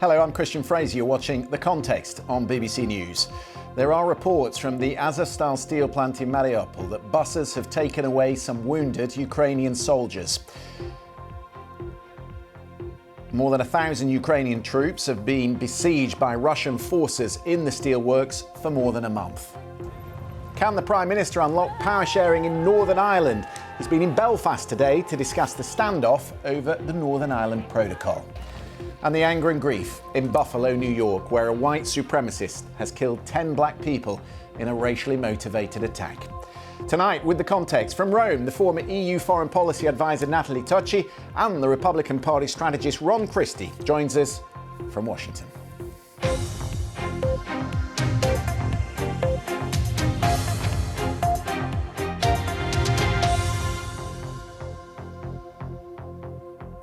Hello, I'm Fraser. You're watching The Context on BBC News. There are reports from the Azovstal steel plant in Mariupol that buses have taken away some wounded Ukrainian soldiers. More than 1,000 Ukrainian troops have been besieged by Russian forces in the steelworks for more than a month. Can the Prime Minister unlock power sharing in Northern Ireland? He's been in Belfast today to discuss the standoff over the Northern Ireland Protocol. And the anger and grief in Buffalo, New York, where a white supremacist has killed 10 black people in a racially motivated attack. Tonight, with The Context, from Rome, the former EU foreign policy advisor Natalie Tucci and the Republican Party strategist Ron Christie joins us from Washington.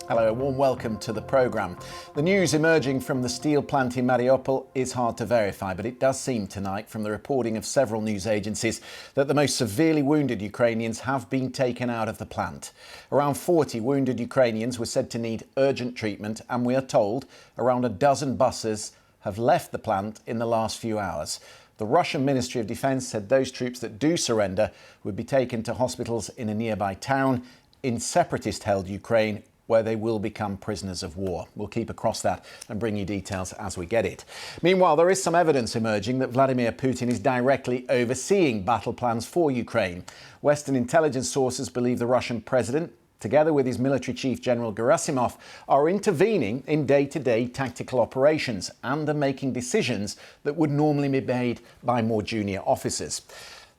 Hello, a warm welcome to the programme. The news emerging from the steel plant in Mariupol is hard to verify, but it does seem tonight, from the reporting of several news agencies, that the most severely wounded Ukrainians have been taken out of the plant. Around 40 wounded Ukrainians were said to need urgent treatment, and we are told around a dozen buses have left the plant in the last few hours. The Russian Ministry of Defence said those troops that do surrender would be taken to hospitals in a nearby town in separatist-held Ukraine, where they will become prisoners of war. We'll keep across that and bring you details as we get it. Meanwhile, there is some evidence emerging that Vladimir Putin is directly overseeing battle plans for Ukraine. Western intelligence sources believe the Russian president, together with his military chief General Gerasimov, are intervening in day-to-day tactical operations and are making decisions that would normally be made by more junior officers.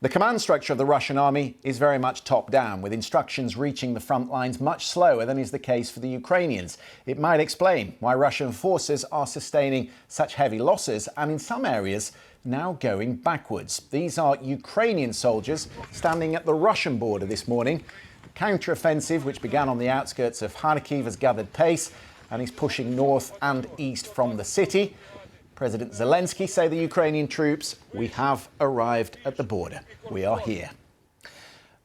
The command structure of the Russian army is very much top-down, with instructions reaching the front lines much slower than is the case for the Ukrainians. It might explain why Russian forces are sustaining such heavy losses and, in some areas, now going backwards. These are Ukrainian soldiers standing at the Russian border this morning. The counter-offensive, which began on the outskirts of Kharkiv, has gathered pace and is pushing north and east from the city. President Zelensky say the Ukrainian troops, "We have arrived at the border. We are here."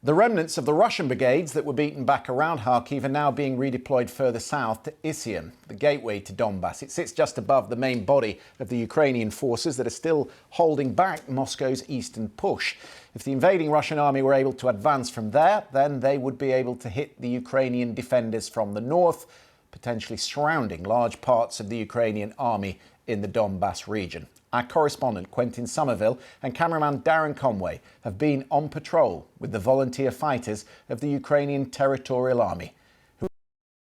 The remnants of the Russian brigades that were beaten back around Kharkiv are now being redeployed further south to Izium, the gateway to Donbass. It sits just above the main body of the Ukrainian forces that are still holding back Moscow's eastern push. If the invading Russian army were able to advance from there, then they would be able to hit the Ukrainian defenders from the north, potentially surrounding large parts of the Ukrainian army in the Donbass region. Our correspondent Quentin Somerville and cameraman Darren Conway have been on patrol with the volunteer fighters of the Ukrainian Territorial Army